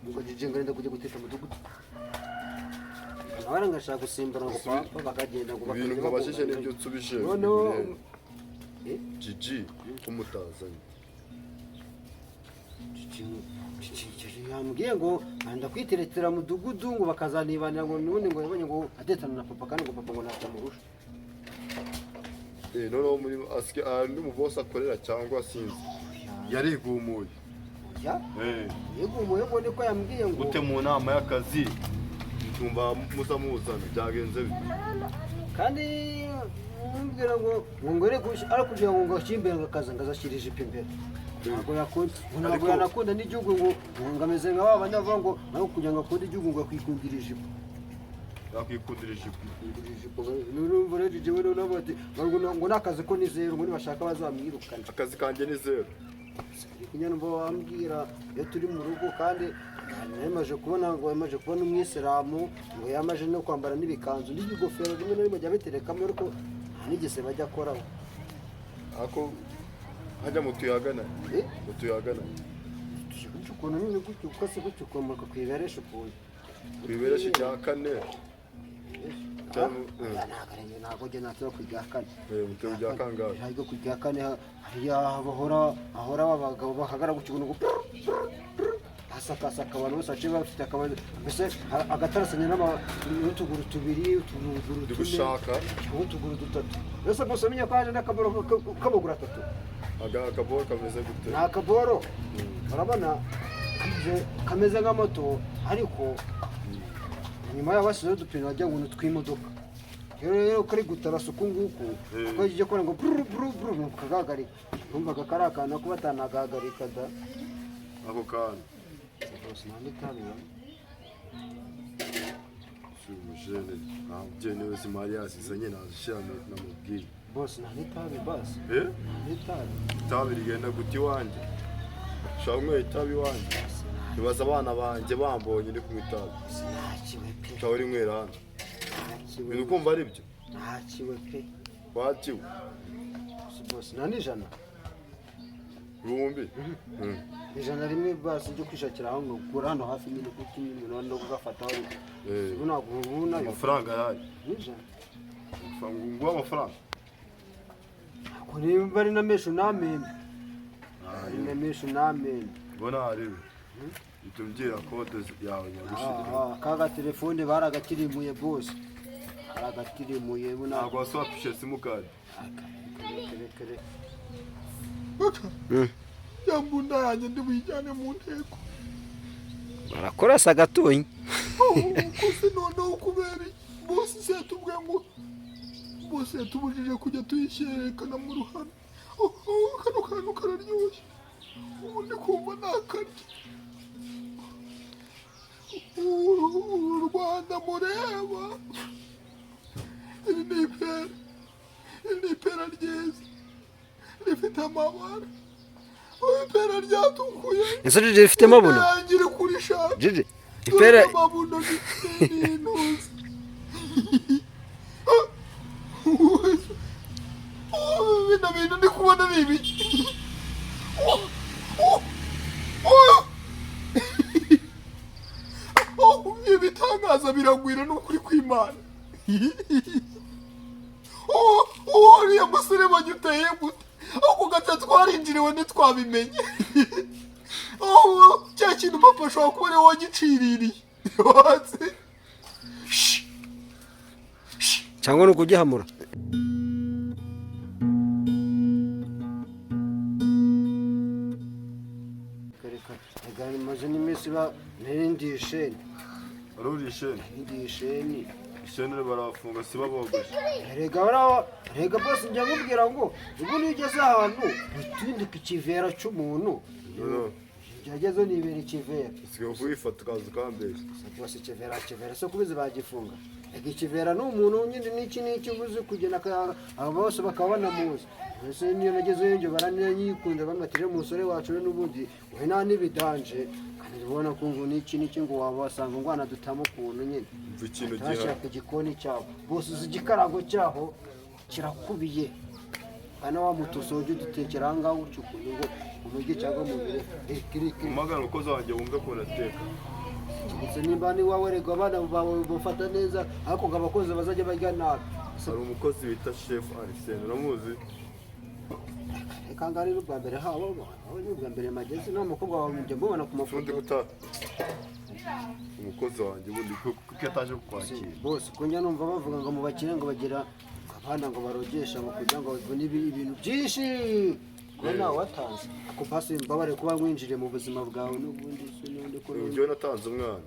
ngo jije ngenda kujya guteka mudugudu abana ngashaka gusimbana ngo papa bakagenda ngo ibintu nkabashije n'ibyo nsubije Gigi kumutazanye yambwiye ngo anda kwiteretera mudugudu ngo bakazanibanira ngo nubundi ngo yabonye ngo adetana na papa kandi ngo papa ngo natamurusha noneho muri asike andi mu boss akorera cyangwa sinzi yarigumuye yigumuye ngo niko yambwiye ngo gute mu nama y'akazi tumba muzamuzana byagenze kandi mbwira ngo ngore ari kugira ngo ngashimbe ngakaza ngazashirije imbere ntabwo yakunda n'igihugu ngo ngameze nka baba ndavuga ngo naho kugira ngo akunda igihugu ngo akwikundira ijipo n'urumva rero jewe n'abati ngo nakazi ko ni zero ngo nibashaka bazamwirukana akazi kanjye ni zero kunyana mbo wambwira iyo turi mu rugo kandi yamaje kubona umwisilamu ngo yamaje no kwambara n'ibikanzu n'ibigofero rimwe na rimwe ajya biterekamo ariko nigese bajya akoraho ako hajya mutuyagana ukuntu nyine gutyo ukase gutyo ukomoka kwiberesha ukuntu kwiberesha rya kane ntabwo njye natera kujya kane mutero rya kangahe ntabwo kujya kane hariya ahora abagabo bahagara gutyo ngo hasakasaka abantu bose baciye bafite akabazo mbese agatarasanya n'utuguru tubiri utuguru gushaka utuguru dutatu mbese gusa menya ko haje n'akaboro k'amaguru atatu akaboro kameze gute ni akaboro urabona kameze nka moto ariko inyuma yaho basizeho udupine wagira ngo ni utw'imodoka rero kari gutarasa uku nguku kuko kijya kubona ngo buru kagahagarika numvaga kari akantu ko batanagahagarika da ako kantu umujene ntabyo niwe zimari yazizanye nazishyira namubwiye bose nta n'itabi basi itabi rigenda guta iwanjye ushaka kunywera itabi iwanjye nibaza abana banjye bambonye ndi kunywa itabi ukaba urinywera hano ibintu ukumva ari byo ntakiwe pe wakiwe bose nta n'ijana ibihumbi ijana rimwe basi ryo kwishakira aho ngukura hano hafi nyine kuko nyine no kugafataho amafaranga yayo n'ijana nguha amafaranga ko nimba ari na mesho n'amende ari na mesho n'amende bona ari itumbwira kode yawe nyagushirira kaga telefone baragakirimuye bose baragakirimuye ntabwo waswapishe simukadi yambunda yanjye ndi buyijyane mu nteko barakorasa agatonya kose noneho kubera bose yatubwiye ngo bose yatubujije kujya tuyisherekana mu ruhame kano kantu kararyoshye ubu ndi kumva nakarya u Rwanda mureba iri ni ipera ryiza rifite amabara ipera ryatukuye ese Gigi rifite amabuno yangire kuri shaka Gigi ipera amabuno n'intuzi bino bintu ndi kubona ni ibiki ibitangaza biragwira n'ukuri kw'Imana uriya musore banyuteye gute ako gata twarinjiriwe ntitwabimenye cya kintu papa ashobora kuba ariwe wagiciririye cyangwa ni ukugihamura maze n'iminsi n'indi sheni aruri sheni indi sheni isheni barafunga si babogoshe rega bose njya nkubwira ngo ubu niyo ugeze ahantu utindika ikivera cy'umuntu gerageza nibera ikivera usigaye kuyifata ukaza ukambesha bose ikivera so kubizi bagifunga rega ikivera ni umuntu nyine n'iki ubuze kugena aba bose bakaba banamuzi ese niyo nagezeyo njye barananyikunda bamatije mu musore wacu n'ubundi we nta n'ibidanje kandi ubona ko ngo n'iki ngo wabasanga ngo anadutamo ukuntu nyine ikintu gihari ku gikoni cyabo bose uzi igikarago cyaho kirakubiye hano wa mutuso ujye udutekera aha ngaha gutyo ukuntu ngo mu mujyi cyangwa mu biro kirikiri umagana umukozi wanjye wumve ko nateka ndetse nimba ni wawe rego abana bawe bafata neza ariko ngo abakozi bazajya barya nabi hari umukozi bita chef Arsene uramuzi kangari n'ubwa mbere habo n'ubwa mbere magezi n'umukobwa wawe njye mbona ku mafoto undi guta umukozi wanjye ubundi kuko ataje kukwakira bose kunjya numva bavuga ngo mu bakire ngo bagira abana ngo barogesha ngo kugira ngo babone ibintu byinshi ko nawe watanze ako pasi mbabare kuba mwinjire mu buzima bwawe n'ubundi n'undi ko njye natanze umwana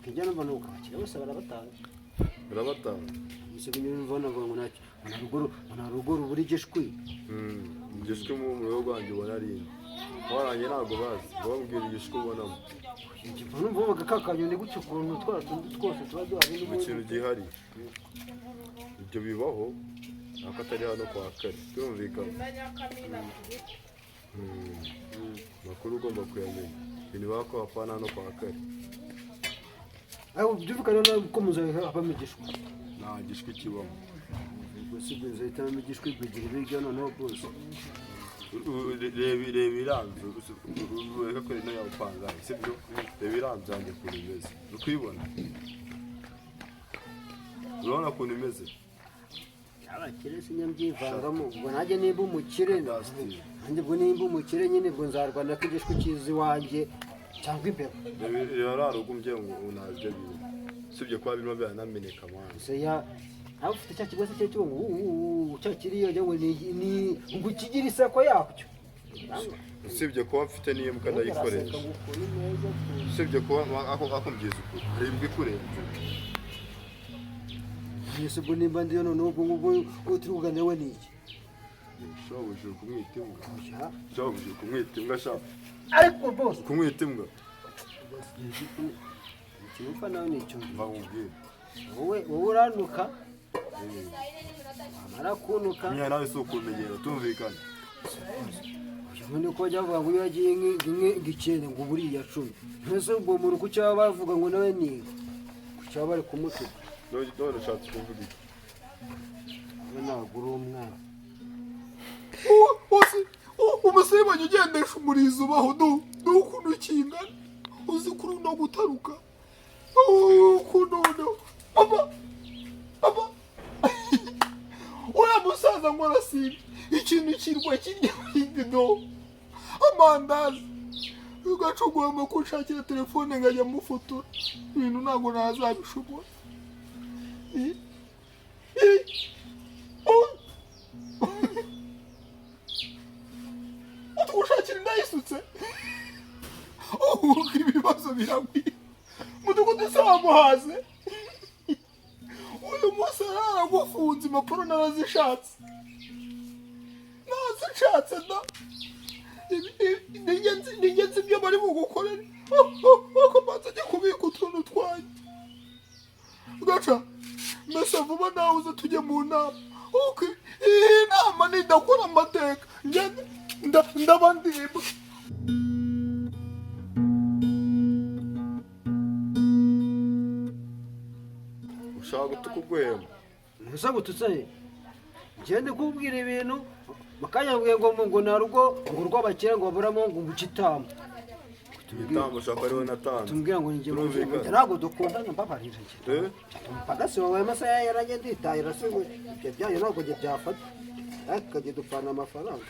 kijya numva nuko abakire bose barabatanga ese nyumva ngo nacyo nta rugo ruburi gishwi igishwi mu rugo rwanjye ubona ari waranjye ntabwo bazi bambwira igishwi ubonamo igipfu numva kakanyoni gutyo ukuntu twatundi twose tuba duhari ikintu gihari ibyo bibaho ariko atari hano kwa kare turumvikana makuru ugomba kuyamenya ibintu biba ko hapana hano kwa kare aho byumvikana nawe ko muzabamo igishwi nta gishwi kibamo gusiga zahitamo igishwi kugira ibiryo noneho bose reba iranzu ureka ko rino yawupangaye sibyo reba iranzu yanjye ukuntu imeze uri kuyibona urabona ukuntu imeze abakire sinyabyivangamo ubwo nanjye nimba umukire nanjye ubwo nimba umukire nyine ubwo nzarwana ko igishwi kiza iwanjye cyangwa imbeba reba rara ugumbye ngo ntabyo bintu usibye kuba birimo biranameneka mwana nawe ufite cya kigo se cyo kibo ngo cya kiriyo ngo ni ngo kigira isako yacyo usibye kuba mfite n'iyo mbwa ndayikoresha usibye kuba ako mbyiza ukuri hari imbwa ikurenze ese ubwo nimba ndiyo noneho ubwo ngubwo turi kuganira we n'iki ushobora kumwita imbwa ushobora kumwita imbwa ashaka ariko bose kumwita imbwa ikimupfa nawe ni icyo mbamubwira wowe uranuka amara kunuka nyine nawe si ukumenyera tumvikana ubundi ko bajya bavuga ngo iyo yagiye nk'igikende ngo buriya cumi mbese ubwo muntu ku cyaba bavuga ngo nawe ni ku cyaba bari kumutuka none ushatse kuvuga iki we ntabwo uri umwana umusore wanjye ugendesha umurizo ubaho n'ukuntu kingana uzi kuri no gutaruka ukuntu papa uriya musaza ngo arasiba ikintu kirwa kirya do amandazi ugaca ugomba kunshakira telefone nkajya mufotora ibintu ntabwo nazabishobora utwushakira indayisutse ibibazo biragwira mudugudu se wamuhaze uyu munsi aragufunze impapuro narazishatse da ningenzi ibyo bari bugukorere akabanza ajya kubika utuntu twanjye gaca mbese vuba nawe uze tujye mu nama iyi nama nidakora amateka ndaba ndibwa ushaka gutuka uguhema ntusa gututse ngende kubwira ibintu bakanyabwiye ngo na rugo ngo urw'abakire ngo baburamo ngo ubukitamo igitambo ushaka ariwe natanze tumbwira ngo njye ntabwo dukundana mbabarira njye mpagasi wawe amasaha yaranjye nditahira se ngo ibyo byayo ntabwo njye byafata ariko ukajya dupfana amafaranga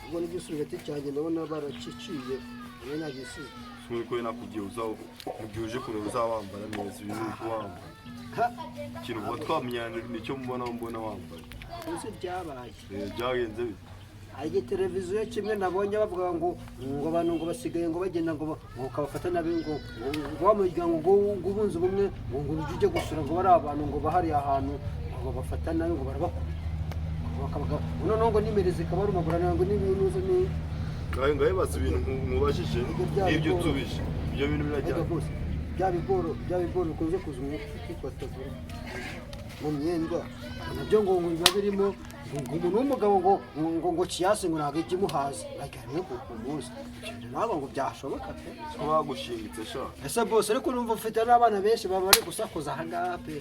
ubwo n'igisubizo cyanjye ndabona barakiciye niyo nyagisize muri ko nakubwiye mu gihe uje kureba uzawambara neza ibintu uri kuwambara ikintu uba twamenyana nicyo mbona wambaye uzi byabaye byagenze bite hari televiziyo kimwe nabonye bavuga ngo abantu ngo basigaye ngo bagenda ngo ukabafata nabi ngo bamuryango ngo ubunze ubumwe ngo ujye gusura ngo bari abantu ngo bahariye ahantu ngo bafata nabi ngo barabakura noneho ngo nimero zikaba ari umugurana ngo n'ibintu uzi ni ngaho bibaza ibintu mubajije n'ibyo nsubije ibyo bintu birajyana bya bigoro bikunze kuza umuti kwatagura mu myenda nabyo ngo biba birimo ngo umuntu w'umugabo ngo kiyasi ngo ntabwo ijya imuhaza rimwe ku munsi ibyo ntabwo ngo byashoboka pe ko bagushingitse sha ese bose ariko numva ufite n'abana benshi baba bari gusakuza aha ngaha pe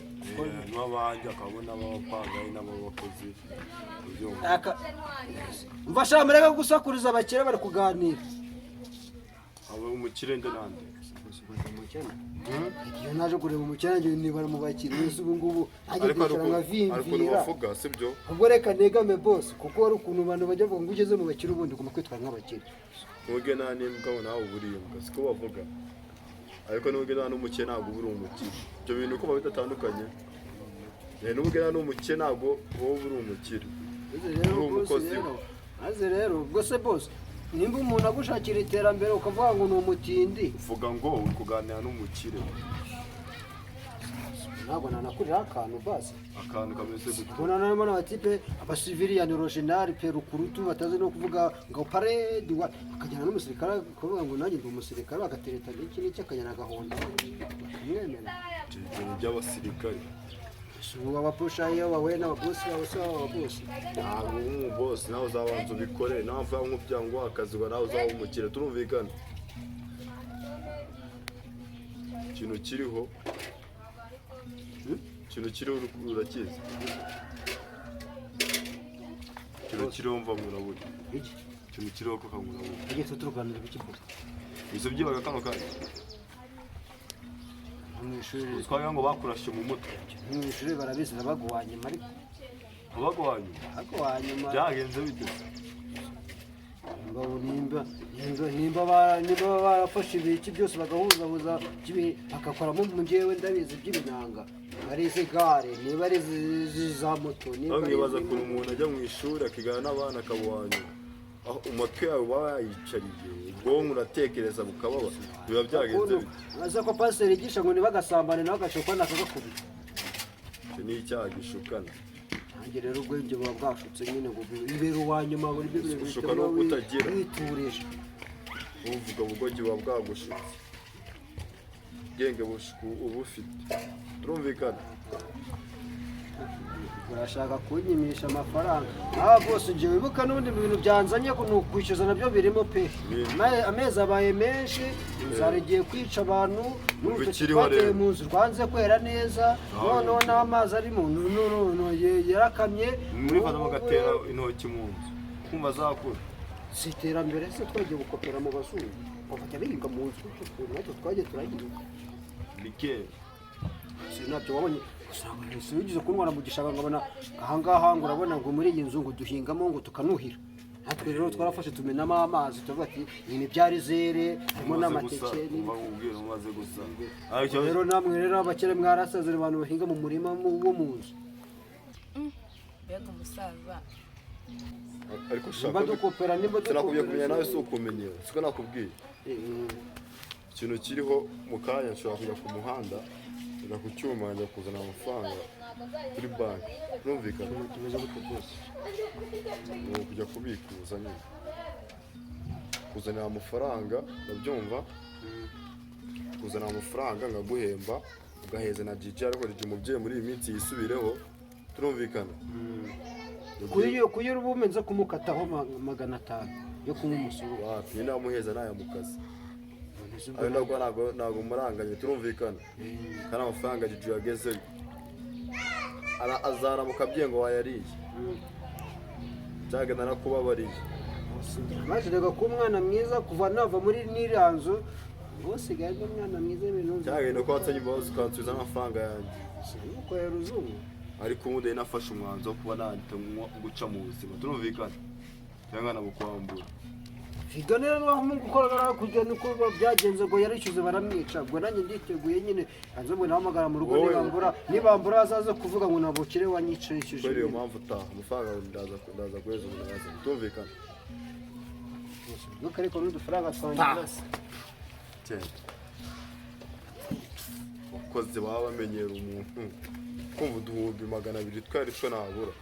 n'abanjye akabona abapangayi n'abakozi mva sha mureke gusakuriza abakire bari kuganira abo umukire nde nande iyo naje kureba umukene njye nibara mu bakire wese ubu ngubu najye kwicara nkavimvira bavuga sibyo ubwo reka negame boss kuko hari ukuntu abantu bajya bavuga ngo ugeze mu bakire ubundi ugomba kwitwara nk'abakire ntuge nta n'imbwa ngo nawe uburiye imbwa siko bavuga ariko ntuge nta n'umukire ntabwo ubura umukire ibyo bintu uko bidatandukanye ntuge nta n'umukire ntabwo wowe ubura umukire uri umukozi maze rero ubwo se boss nimba umuntu agushakira iterambere ukavuga ngo ni umutindi uvuga ngo uri kuganira n'umukire ntabwo nanakurira akantu basi akantu kameze gutya ubona narimo n'abatipe abasiviliyani originali pe rukurutu batazi no kuvuga ngo paredi bakajyana n'umusirikare bakavuga ngo nanjye ndi umusirikare bagatereta n'iki n'iki akajyana agahonda bakamwemera ibintu by'abasirikare ubu abapusha iyo bahuye n'ababosi babo se baba ababosi ntabwo nk'umubosi nawe uzabanza ubikore nawe mvuga nk'ubyango akazi ngo nawe uzaba umukire turumvikana ikintu kiriho urakizi ikintu kiriho mva murabura ikintu kiriho ko kamurabura igihe tuturuganira bikibura izo byibaga kano kanya mu ishuri twagira ngo bakurashe mu mutwe mu ishuri barabizi baguhanyuma ariko baguhanyuma byagenze bite nimba barafashe ibiki byose bagahuzahuza bagakoramo mu njyewe ndabizi by'ibinanga ari izi gare niba ari za moto nibaza ukuntu umuntu ajya mu ishuri akigana n'abana akabuhanyuma aho umutwe yawe uba yayicariye ubwonko uratekereza bukababa biba byagenze bite aza ko pasiteri yigisha ngo ntibagasambane nawe agashukana akagakubita icyo ni icyaha gishukana nanjye rero ubwenge buba bwashutse nyine ngo bibere uwanyuma ngo nibyo bintu gushuka no kutagira witurije uvuga ubwogi buba bwagushutse ubwenge uba ufite turumvikana urashaka kunyimisha amafaranga aba bose njye wibuka n'ubundi bintu byanzanye ni ukwishyuza nabyo birimo pe amezi abaye menshi inzara igiye kwica abantu n'urutoki twateye mu nzu rwanze kwera neza noneho n'amazi ari mu nzu yarakamye murifata bagatera intoki mu nzu kumva zakura si iterambere se twagiye gukopera mu bazungu bakajya bihinga mu nzu natwe twagiye turahinga rikeri sinabyo wabonye si ugize kuntwara mu gishanga nkabona ahangaha ngo urabona ngo muri iyi nzu ngo duhingamo ngo tukanuhira natwe rero twarafashe tumenamo amazi tuvuga ati iyi ni byari zere harimo n'amateke rero namwe rero abakire mwarasazira abantu bahinga mu murima wo mu nzu mbega umusaza ariko nimba dukopera sinakubwiye kumenya nawe si ukumenyera siko nakubwiye ikintu kiriho mu kanya nshobora kujya ku muhanda njya ku cyuma njya kuzana amafaranga kuri banki turumvikana tumeze gutyo rwose ni ukujya kubikuza nyine kuzanira amafaranga ndabyumva kuzanira amafaranga nkaguhemba ugaheza na jiji ariko rije umubyeyi muri iyi minsi yisubireho turumvikana kuyo uba umenze kumukataho 500 yo kunywa umusoro wapi ni namuheza naya mu kazi ayo ntabwo muranganye turumvikana kandi amafaranga jiji yagezeyo azaramuka abyengo wayariye cyagenda nakubabariye maze rega ko umwana mwiza kuva nava muri niranzo usigaye ari umwana mwiza ibintu cyagenda ko watsanye imbabazi ukansubiza amafaranga yanjye nuko yaruzungu ariko ubundi nafashe umwanzuro wo kuba nahita guca mu buzima turumvikana cyangwa nabukwambura Figanira n'aho mu gukora kujya nuko byagenze ngo yarishyuze baramwica ubwo nanjye nditeguye nyine hanze ngo nahamagara mu rugo nibambura azaza kuvuga ngo nabukire wanyicishije kubera iyo mpamvu utaha amafaranga ndaza kweza ubunaza tumvikana nuko ariko n'udufaranga twanjye abakozi baba bamenyera umuntu kumva uduhumbi 200 twari two nabura